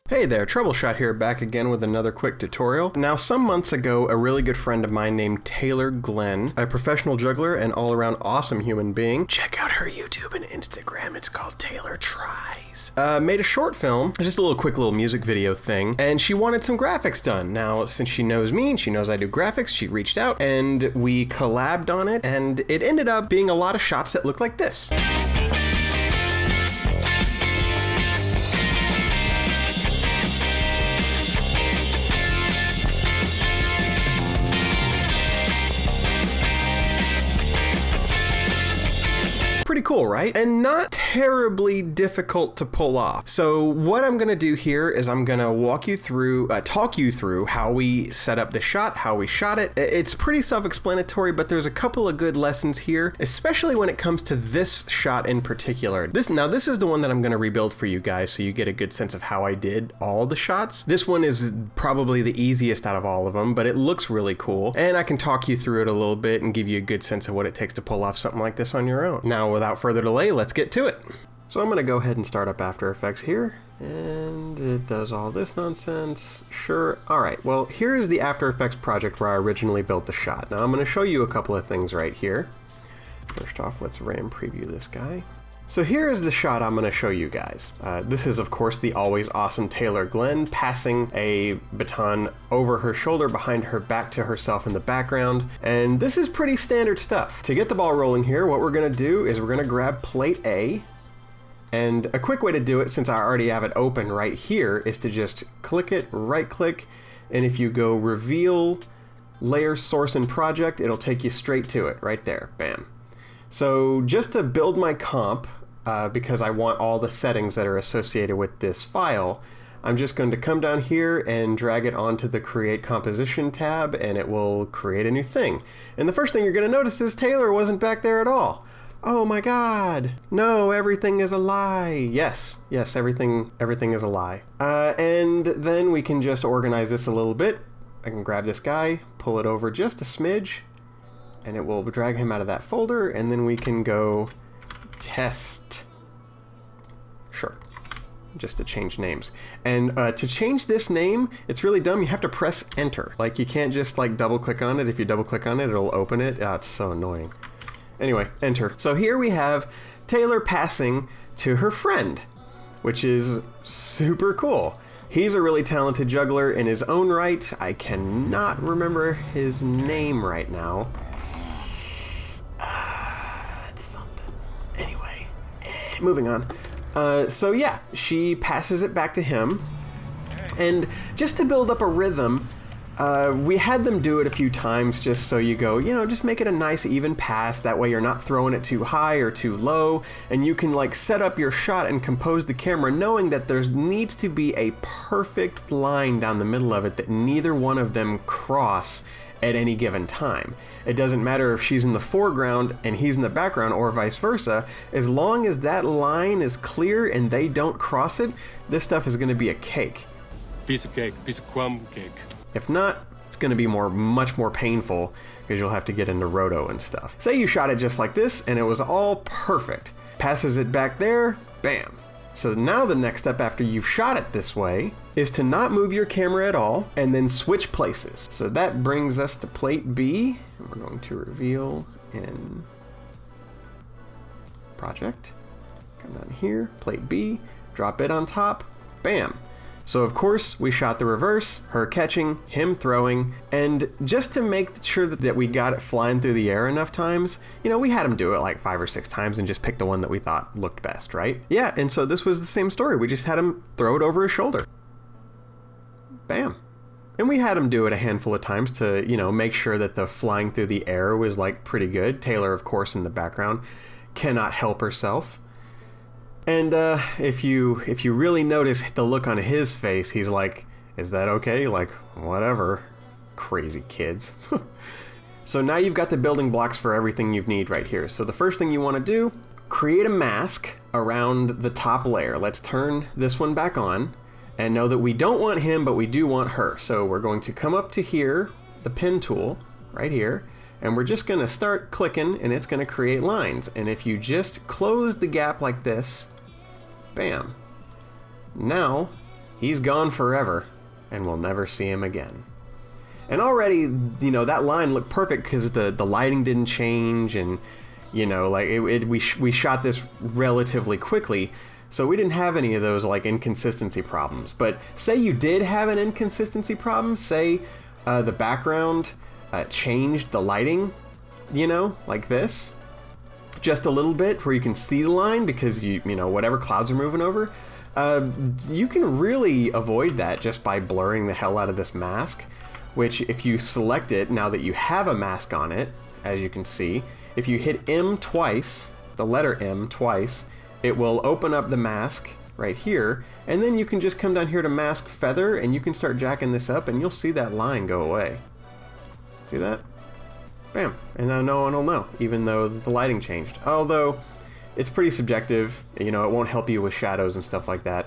Hey there, TroubleShot here, back again with another quick tutorial. Now, some months ago, a really good friend of mine named Taylor Glenn, a professional juggler and all-around awesome human being, check out her YouTube and Instagram, it's called Taylor Tries, made a short film, just a quick little music video thing, and she wanted some graphics done. Now, since she knows me and she knows I do graphics, she reached out and we collabed on it, and it ended up being a lot of shots that look like this. Pretty cool, right? And not terribly difficult to pull off. So what I'm gonna do here is I'm gonna walk you through, talk you through how we set up the shot, how we shot it. It's pretty self-explanatory, but there's a couple of good lessons here, especially when it comes to this shot in particular. This is the one that I'm gonna rebuild for you guys so you get a good sense of how I did all the shots. This one is probably the easiest out of all of them, but it looks really cool. And I can talk you through it a little bit and give you a good sense of what it takes to pull off something like this on your own. Now, without further delay, let's get to it. So I'm gonna go ahead and start up After Effects here, and it does all this nonsense. Sure. All right, well, here's the After Effects project where I originally built the shot. Now I'm gonna show you a couple of things right here. First off, let's RAM preview this guy. So here is the shot I'm going to show you guys. This is, of course, the always awesome Taylor Glenn passing a baton over her shoulder behind her back to herself in the background. And this is pretty standard stuff. To get the ball rolling here, what we're going to do is we're going to grab plate A. And a quick way to do it, since I already have it open right here, is to just click it, right click, and if you go reveal layer source and project, it'll take you straight to it right there. Bam. So just to build my comp, because I want all the settings that are associated with this file, I'm just going to come down here and drag it onto the Create Composition tab, and it will create a new thing. And the first thing you're going to notice is Taylor wasn't back there at all. Oh my god. No, everything is a lie. Yes, everything is a lie. And then we can just organize this a little bit. I can grab this guy, pull it over just a smidge, and it will drag him out of that folder, and then we can go test. Sure. Just to change names. And to change this name, it's really dumb. You have to press enter. Like, you can't just like double click on it. If you double click on it, it'll open it. Oh, it's so annoying. Anyway, enter. So here we have Taylor passing to her friend, which is super cool. He's a really talented juggler in his own right. I cannot remember his name right now. It's something. Anyway, moving on. So yeah, she passes it back to him. And just to build up a rhythm, we had them do it a few times just so you go, just make it a nice even pass. That way you're not throwing it too high or too low. And you can like set up your shot and compose the camera knowing that there needs to be a perfect line down the middle of it that neither one of them cross at any given time. It doesn't matter if she's in the foreground and he's in the background or vice versa. As long as that line is clear and they don't cross it, this stuff is going to be a cake. Piece of cake, piece of crumb cake. If not, it's going to be much more painful because you'll have to get into roto and stuff. Say you shot it just like this and it was all perfect. Passes it back there, bam. So now the next step after you've shot it this way is to not move your camera at all and then switch places. So that brings us to plate B. And we're going to reveal in project. Come down here, plate B, drop it on top, bam. So of course we shot the reverse, her catching, him throwing, and just to make sure that we got it flying through the air enough times, we had him do it like 5 or 6 times and just pick the one that we thought looked best, right? Yeah, and so this was the same story. We just had him throw it over his shoulder. Bam. And we had him do it a handful of times to, make sure that the flying through the air was like pretty good. Taylor, of course, in the background cannot help herself. And if you really notice the look on his face, he's like, is that okay? Like, whatever, crazy kids. So now you've got the building blocks for everything you need right here. So the first thing you want to do, create a mask around the top layer. Let's turn this one back on and know that we don't want him, but we do want her. So we're going to come up to here, the pen tool right here, And we're just gonna start clicking and it's gonna create lines. And if you just close the gap like this, bam. Now, he's gone forever and we'll never see him again. And already, you know, that line looked perfect because the lighting didn't change, and, you know, like we shot this relatively quickly, so we didn't have any of those like inconsistency problems. But say you did have an inconsistency problem, say the background changed the lighting, you know, like this, just a little bit where you can see the line because you know, whatever clouds are moving over. You can really avoid that just by blurring the hell out of this mask, which if you select it now that you have a mask on it, as you can see, if you hit M twice, the letter M twice, it will open up the mask right here, and then you can just come down here to mask feather and you can start jacking this up and you'll see that line go away. See that? Bam. And now no one will know, even though the lighting changed. Although, it's pretty subjective, you know, it won't help you with shadows and stuff like that.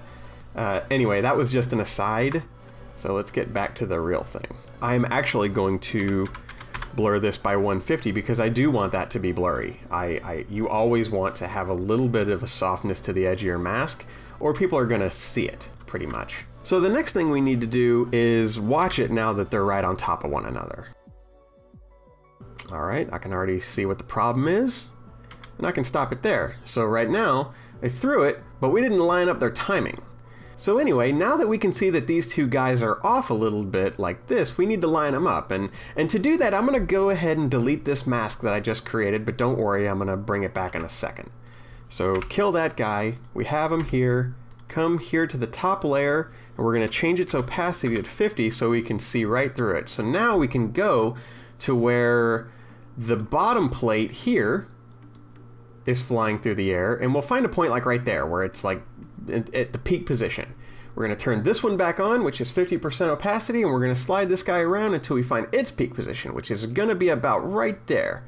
Anyway, that was just an aside, so let's get back to the real thing. I'm actually going to blur this by 150 because I do want that to be blurry. You always want to have a little bit of a softness to the edge of your mask, or people are gonna see it, pretty much. So the next thing we need to do is watch it now that they're right on top of one another. Alright, I can already see what the problem is, and I can stop it there. So right now, I threw it, but we didn't line up their timing. So anyway, now that we can see that these two guys are off a little bit like this, we need to line them up. And to do that, I'm going to go ahead and delete this mask that I just created, but don't worry, I'm going to bring it back in a second. So kill that guy, we have him here, come here to the top layer, and we're going to change its opacity to 50 so we can see right through it. So now we can go to where the bottom plate here is flying through the air, and we'll find a point like right there where it's like at the peak position. We're going to turn this one back on, which is 50% opacity, and we're going to slide this guy around until we find its peak position, which is going to be about right there.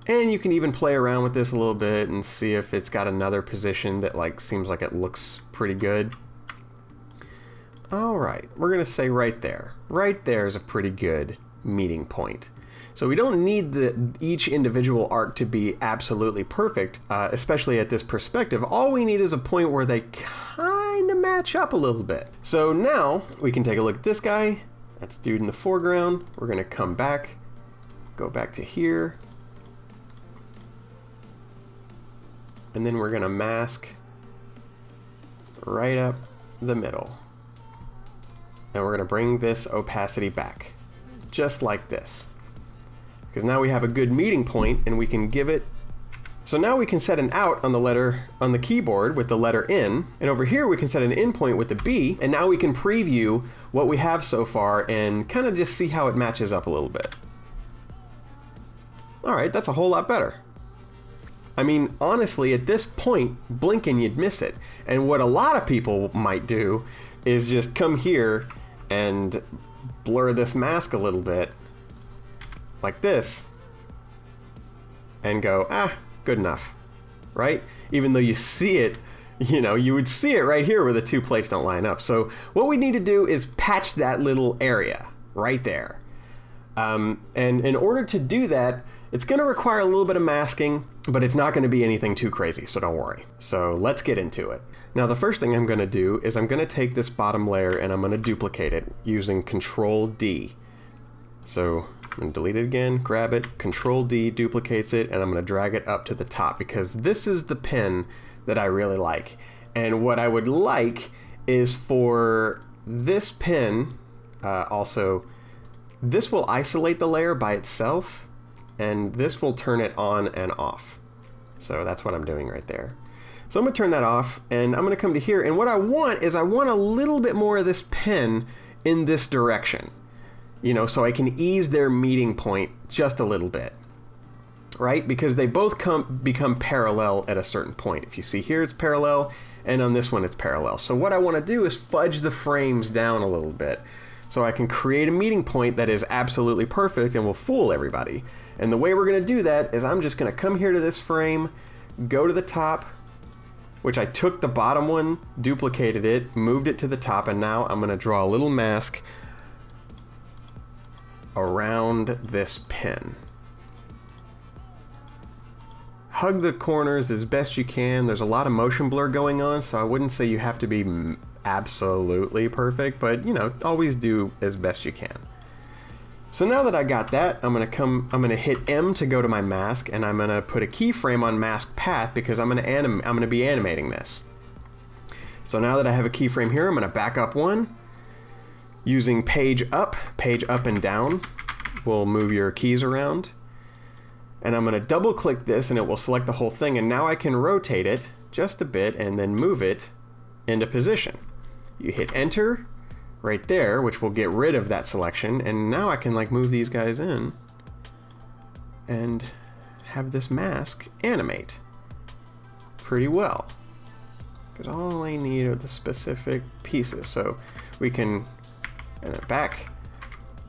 And you can even play around with this a little bit and see if it's got another position that like seems like it looks pretty good. Alright, we're going to say right there. Right there is a pretty good meeting point. So we don't need each individual arc to be absolutely perfect, especially at this perspective. All we need is a point where they kind of match up a little bit. So now we can take a look at this guy. That's dude in the foreground. We're going to come back, go back to here, and then we're going to mask right up the middle. And we're going to bring this opacity back, just like this. Because now we have a good meeting point and we can give it. So now we can set an out on the keyboard with the letter N, and over here we can set an in point with the B, and now we can preview what we have so far and kind of just see how it matches up a little bit. Alright, that's a whole lot better. I mean, honestly, at this point, blinking you'd miss it. And what a lot of people might do is just come here and blur this mask a little bit, like this, and go, good enough, right? Even though you see it, you know, you would see it right here where the two plates don't line up. So what we need to do is patch that little area right there. And in order to do that, it's going to require a little bit of masking, but it's not going to be anything too crazy, so don't worry. So let's get into it. Now the first thing I'm going to do is I'm going to take this bottom layer and I'm going to duplicate it using Control D. So I'm going to delete it again, grab it, Control D duplicates it, and I'm going to drag it up to the top because this is the pin that I really like. And what I would like is for this pin, also, this will isolate the layer by itself, and this will turn it on and off. So that's what I'm doing right there. So I'm going to turn that off, and I'm going to come to here, and what I want is I want a little bit more of this pin in this direction. You know, so I can ease their meeting point just a little bit, right? Because they both become parallel at a certain point. If you see here, it's parallel, and on this one, it's parallel. So what I want to do is fudge the frames down a little bit so I can create a meeting point that is absolutely perfect and will fool everybody. And the way we're going to do that is I'm just going to come here to this frame, go to the top, which I took the bottom one, duplicated it, moved it to the top, and now I'm going to draw a little mask around this pin. Hug the corners as best you can. There's a lot of motion blur going on, so I wouldn't say you have to be absolutely perfect, but you know, always do as best you can. So now that I got that, I'm gonna hit M to go to my mask, and I'm gonna put a keyframe on mask path because I'm gonna be animating this. So now that I have a keyframe here, I'm gonna back up one. Using page up and down will move your keys around. And I'm gonna double click this and it will select the whole thing, and now I can rotate it just a bit and then move it into position. You hit enter right there, which will get rid of that selection, and now I can like move these guys in and have this mask animate pretty well. Because all I need are the specific pieces. So we can, and then back,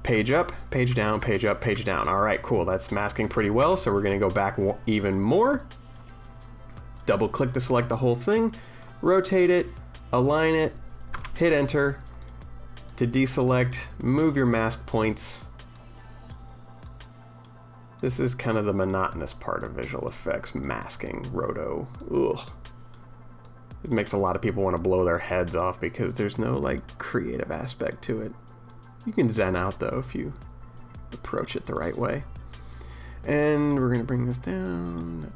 page up, page down, page up, page down. All right, cool, that's masking pretty well. So we're gonna go back even more. Double click to select the whole thing, rotate it, align it, hit enter. To deselect, move your mask points. This is kind of the monotonous part of visual effects, masking, roto. Ugh. It makes a lot of people want to blow their heads off because there's no like creative aspect to it. You can zen out though if you approach it the right way. And we're gonna bring this down.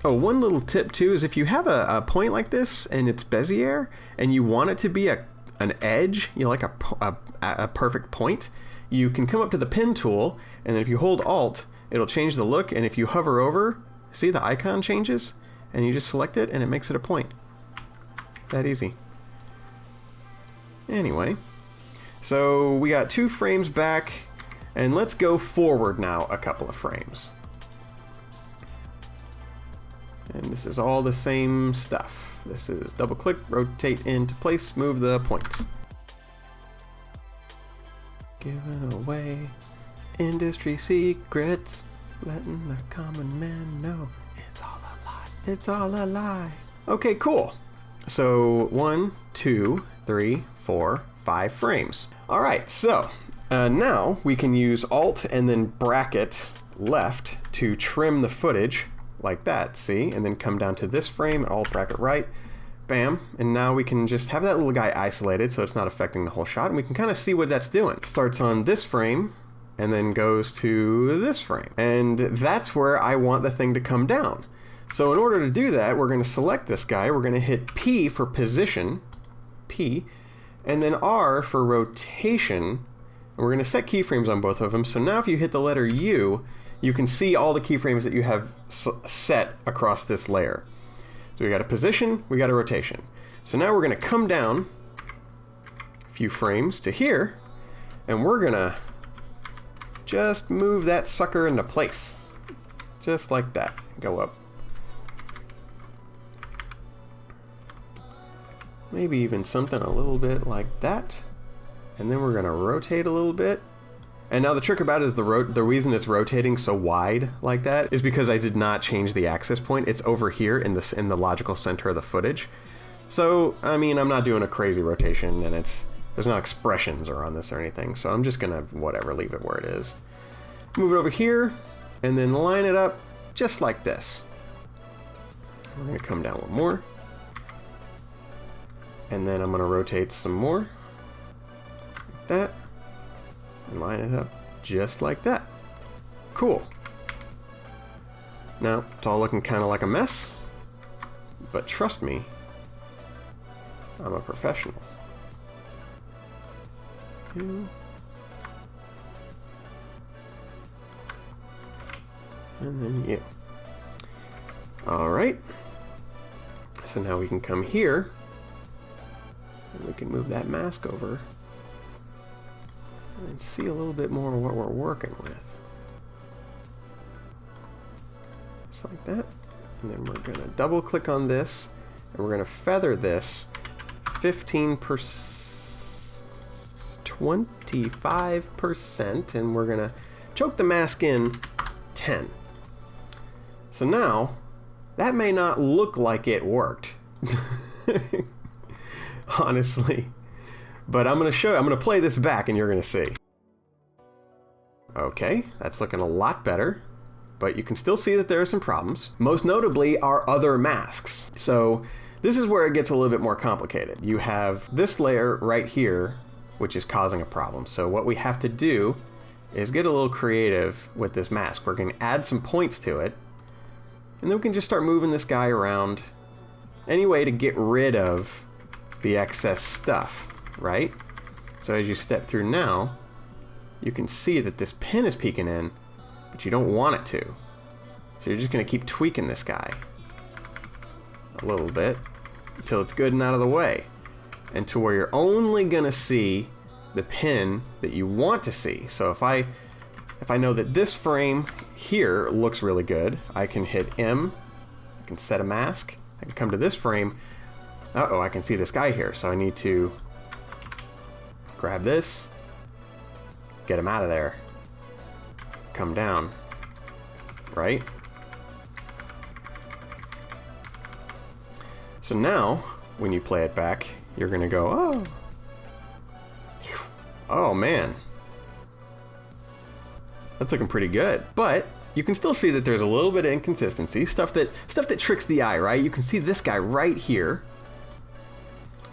Oh, one little tip too is if you have a point like this and it's Bezier and you want it to be an edge, you know, like a perfect point, you can come up to the pen tool, and then if you hold Alt, it'll change the look, and if you hover over, see the icon changes, and you just select it and it makes it a point. That easy. Anyway, so we got 2 frames back, and let's go forward now a couple of frames. And this is all the same stuff. This is double click, rotate into place, move the points. Giving away industry secrets, letting the common man know it's all a lie. It's all a lie. Okay, cool. So 1, 2, 3, 4, 5 frames. All right, so now we can use Alt and then bracket left to trim the footage like that, see? And then come down to this frame, Alt bracket right, bam, and now we can just have that little guy isolated so it's not affecting the whole shot, and we can kind of see what that's doing. It starts on this frame and then goes to this frame, and that's where I want the thing to come down. So in order to do that, we're going to select this guy, we're going to hit P for position, P, and then R for rotation, and we're going to set keyframes on both of them. So now if you hit the letter U, you can see all the keyframes that you have set across this layer. So we got a position, we got a rotation. So now we're gonna come down a few frames to here, and we're gonna just move that sucker into place. Just like that, go up. Maybe even something a little bit like that. And then we're gonna rotate a little bit. And now the trick about it is the reason it's rotating so wide like that is because I did not change the axis point. It's over here in the logical center of the footage. So, I mean, I'm not doing a crazy rotation, and there's not expressions or on this or anything, so I'm just gonna, whatever, leave it where it is. Move it over here, and then line it up just like this. We're gonna come down one more. And then I'm gonna rotate some more. Like that. And line it up just like that. Cool. Now, it's all looking kind of like a mess, but trust me, I'm a professional. And then you. Alright. So now we can come here, and we can move that mask over and see a little bit more of what we're working with. Just like that. And then we're gonna double click on this, and we're gonna feather this 15%, 25%, and we're gonna choke the mask in 10. So now, that may not look like it worked. Honestly. But I'm gonna play this back and you're gonna see. Okay, that's looking a lot better, but you can still see that there are some problems. Most notably are other masks. So this is where it gets a little bit more complicated. You have this layer right here, which is causing a problem. So what we have to do is get a little creative with this mask. We're going to add some points to it, and then we can just start moving this guy around any way to get rid of the excess stuff, right? So as you step through now, you can see that this pin is peeking in, but you don't want it to. So you're just going to keep tweaking this guy a little bit until it's good and out of the way, and to where you're only going to see the pin that you want to see. So if I know that this frame here looks really good, I can hit M, I can set a mask, I can come to this frame. Uh-oh, I can see this guy here, so I need to grab this, get him out of there, come down, right? So now, when you play it back, you're gonna go, oh man, that's looking pretty good. But you can still see that there's a little bit of inconsistency, stuff that tricks the eye, right? You can see this guy right here,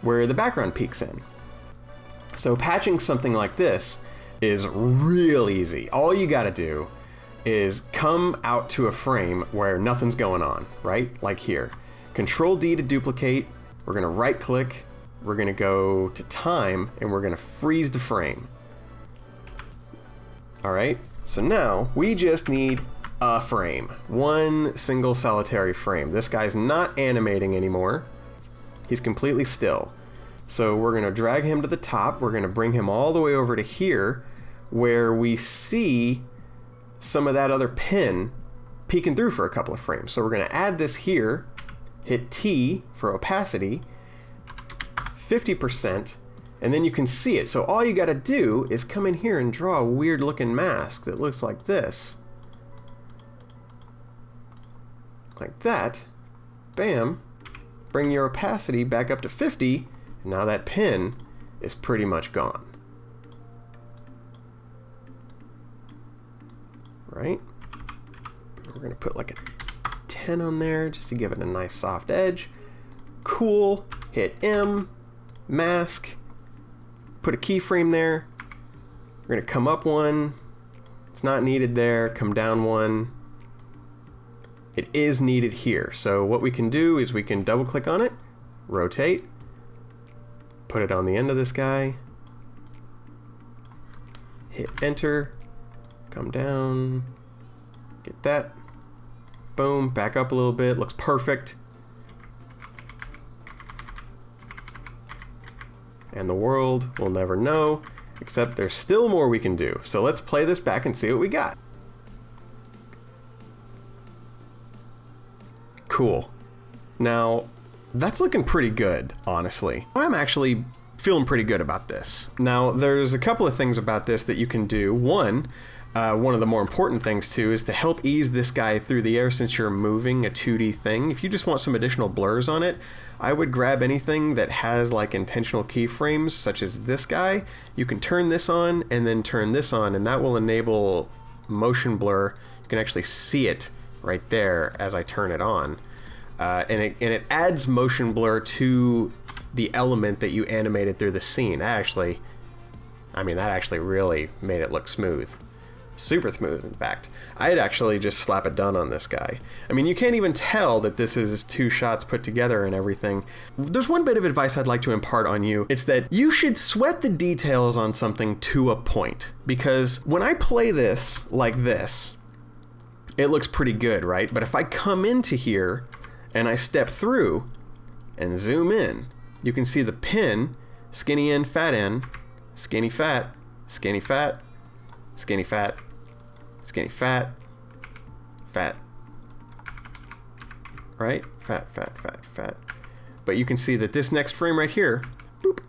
where the background peeks in. So patching something like this is real easy. All you gotta do is come out to a frame where nothing's going on, right? Like here. Control D to duplicate. We're gonna right click. We're gonna go to time, and we're gonna freeze the frame. All right, so now we just need a frame. One single solitary frame. This guy's not animating anymore. He's completely still. So we're gonna drag him to the top. We're gonna bring him all the way over to here where we see some of that other pin peeking through for a couple of frames. So we're gonna add this here, hit T for opacity, 50%, and then you can see it. So all you gotta do is come in here and draw a weird looking mask that looks like this. Like that. Bam. Bring your opacity back up to 50, and now that pin is pretty much gone. Right? We're gonna put like a 10 on there just to give it a nice soft edge. Cool. Hit M, mask, put a keyframe there. We're gonna come up one. It's not needed there. Come down one. It is needed here. So what we can do is we can double click on it, rotate, put it on the end of this guy, hit enter, come down, get that, boom, back up a little bit, looks perfect. And the world will never know, except there's still more we can do. So let's play this back and see what we got. Cool. Now, that's looking pretty good, honestly. I'm actually feeling pretty good about this. Now, there's a couple of things about this that you can do. One of the more important things too is to help ease this guy through the air since you're moving a 2D thing. If you just want some additional blurs on it, I would grab anything that has like intentional keyframes, such as this guy. You can turn this on and then turn this on, and that will enable motion blur. You can actually see it right there as I turn it on. And it adds motion blur to the element that you animated through the scene. That actually really made it look smooth. Super smooth, in fact. I'd actually just slap a done on this guy. I mean, you can't even tell that this is two shots put together and everything. There's one bit of advice I'd like to impart on you. It's that you should sweat the details on something to a point. Because when I play this like this, it looks pretty good, right? But if I come into here and I step through and zoom in, you can see the pin, skinny in, skinny fat, skinny fat, skinny fat, skinny fat, fat, right? Fat, fat, fat, fat. But you can see that this next frame right here, boop,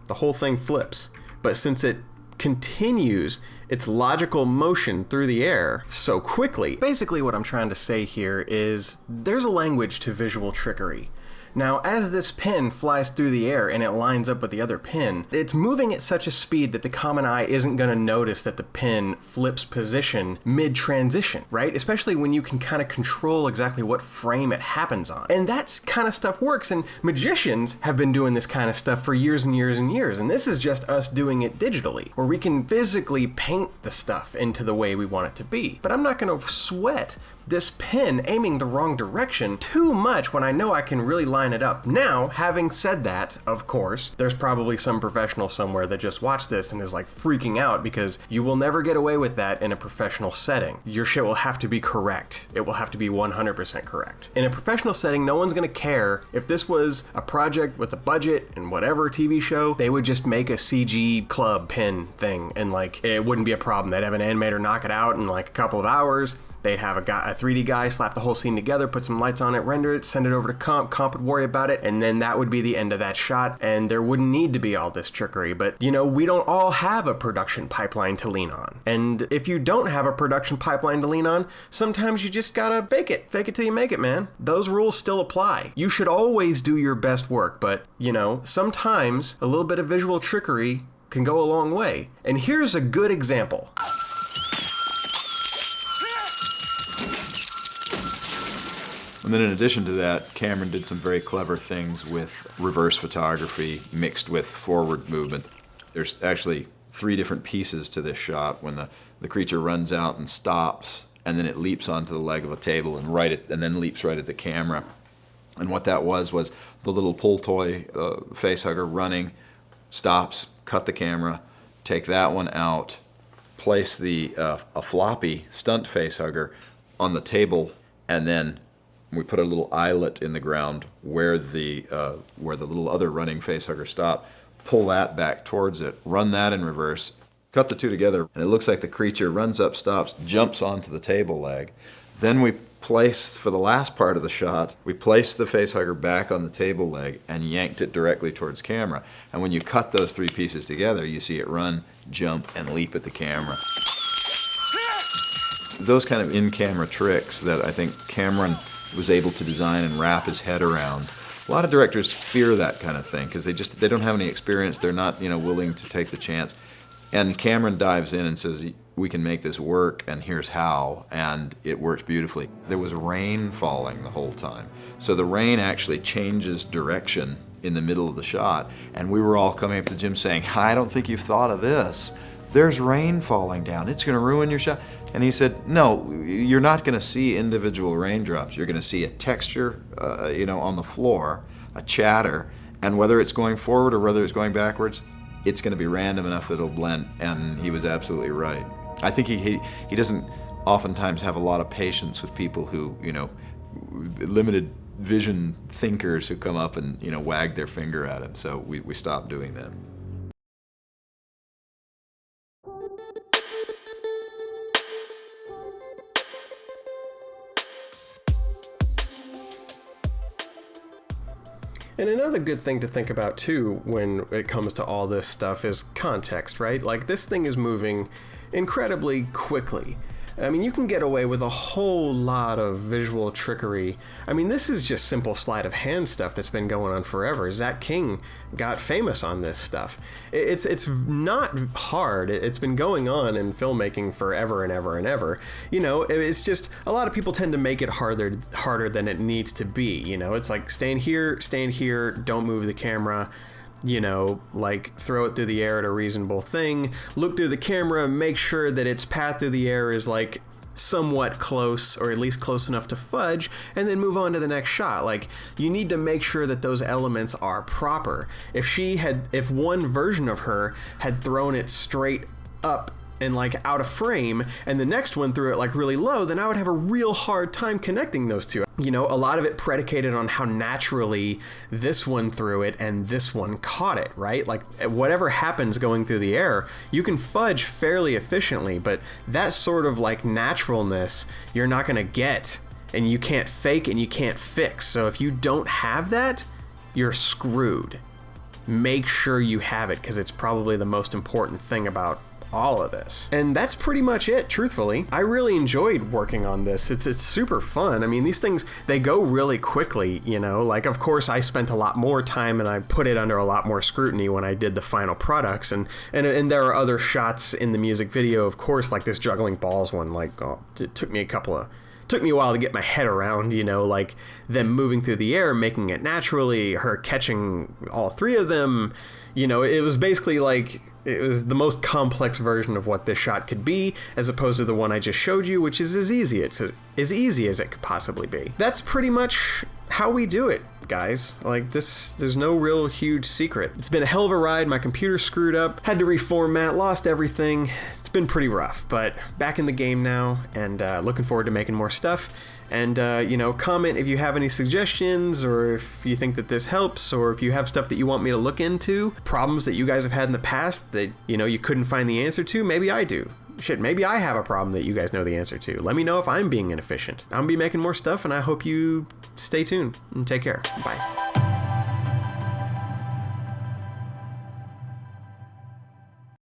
the whole thing flips. But since it continues its logical motion through the air so quickly, basically what I'm trying to say here is there's a language to visual trickery. Now, as this pin flies through the air and it lines up with the other pin, it's moving at such a speed that the common eye isn't going to notice that the pin flips position mid-transition, right? Especially when you can kind of control exactly what frame it happens on. And that kind of stuff works, and magicians have been doing this kind of stuff for years and years and years, and this is just us doing it digitally, where we can physically paint the stuff into the way we want it to be. But I'm not going to sweat this pin aiming the wrong direction too much when I know I can really line it up. Now, having said that, of course, there's probably some professional somewhere that just watched this and is like freaking out, because you will never get away with that in a professional setting. Your shit will have to be correct. It will have to be 100% correct. In a professional setting, no one's gonna care. If this was a project with a budget and whatever TV show, they would just make a CG club pin thing, and like it wouldn't be a problem. They'd have an animator knock it out in like a couple of hours. They'd have a 3D guy slap the whole scene together, put some lights on it, render it, send it over to comp would worry about it, and then that would be the end of that shot, and there wouldn't need to be all this trickery. But, you know, we don't all have a production pipeline to lean on. And if you don't have a production pipeline to lean on, sometimes you just gotta fake it. Fake it till you make it, man. Those rules still apply. You should always do your best work, but, you know, sometimes a little bit of visual trickery can go a long way. And here's a good example. And then in addition to that, Cameron did some very clever things with reverse photography mixed with forward movement. There's actually 3 different pieces to this shot. When the creature runs out and stops, and then it leaps onto the leg of a table and then leaps right at the camera. And what that was the little pull toy facehugger running, stops, cut the camera, take that one out, place a floppy stunt facehugger on the table, and then we put a little eyelet in the ground where the little other running facehugger stopped, pull that back towards it, run that in reverse, cut the two together, and it looks like the creature runs up, stops, jumps onto the table leg. Then we place, for the last part of the shot, we placed the facehugger back on the table leg and yanked it directly towards camera. And when you cut those 3 pieces together, you see it run, jump, and leap at the camera. Those kind of in-camera tricks that I think Cameron was able to design and wrap his head around. A lot of directors fear that kind of thing because they don't have any experience. They're not willing to take the chance. And Cameron dives in and says, we can make this work, and here's how, and it works beautifully. There was rain falling the whole time. So the rain actually changes direction in the middle of the shot, and we were all coming up to Jim saying, I don't think you've thought of this. There's rain falling down. It's going to ruin your shot. And he said, no, you're not going to see individual raindrops. You're going to see a texture, on the floor, a chatter, and whether it's going forward or whether it's going backwards, it's going to be random enough that it'll blend. And he was absolutely right. I think he doesn't oftentimes have a lot of patience with people who, limited vision thinkers who come up and, wag their finger at him. So we stopped doing that. And another good thing to think about too when it comes to all this stuff is context, right? Like, this thing is moving incredibly quickly. I mean, you can get away with a whole lot of visual trickery. I mean, this is just simple sleight of hand stuff that's been going on forever. Zach King got famous on this stuff. It's not hard. It's been going on in filmmaking forever and ever and ever. It's just a lot of people tend to make it harder than it needs to be. It's like stand here, don't move the camera. Like throw it through the air at a reasonable thing, look through the camera, make sure that its path through the air is like somewhat close, or at least close enough to fudge, and then move on to the next shot. Like, you need to make sure that those elements are proper. If one version of her had thrown it straight up and like out of frame, and the next one threw it like really low, then I would have a real hard time connecting those two. A lot of it predicated on how naturally this one threw it and this one caught it, right? Like, whatever happens going through the air, you can fudge fairly efficiently, but that sort of like naturalness you're not gonna get, and you can't fake and you can't fix. So if you don't have that, you're screwed. Make sure you have it, because it's probably the most important thing about all of this. And that's pretty much it, truthfully. I really enjoyed working on this. It's super fun. I mean, these things, they go really quickly, you know, like of course I spent a lot more time and I put it under a lot more scrutiny when I did the final products, and there are other shots in the music video, of course, like this juggling balls one, like it took me a while to get my head around, you know, like them moving through the air, making it naturally, her catching all three of them, you know, it was basically like, it was the most complex version of what this shot could be, as opposed to the one I just showed you, which is as easy as it could possibly be. That's pretty much how we do it, guys. Like this, there's no real huge secret. It's been a hell of a ride. My computer screwed up, had to reformat, lost everything. It's been pretty rough, but back in the game now, and looking forward to making more stuff. And, you know, comment if you have any suggestions, or if you think that this helps, or if you have stuff that you want me to look into, problems that you guys have had in the past that, you know, you couldn't find the answer to. Maybe I do. Shit, maybe I have a problem that you guys know the answer to. Let me know if I'm being inefficient. I'm gonna be making more stuff, and I hope you stay tuned and take care. Bye.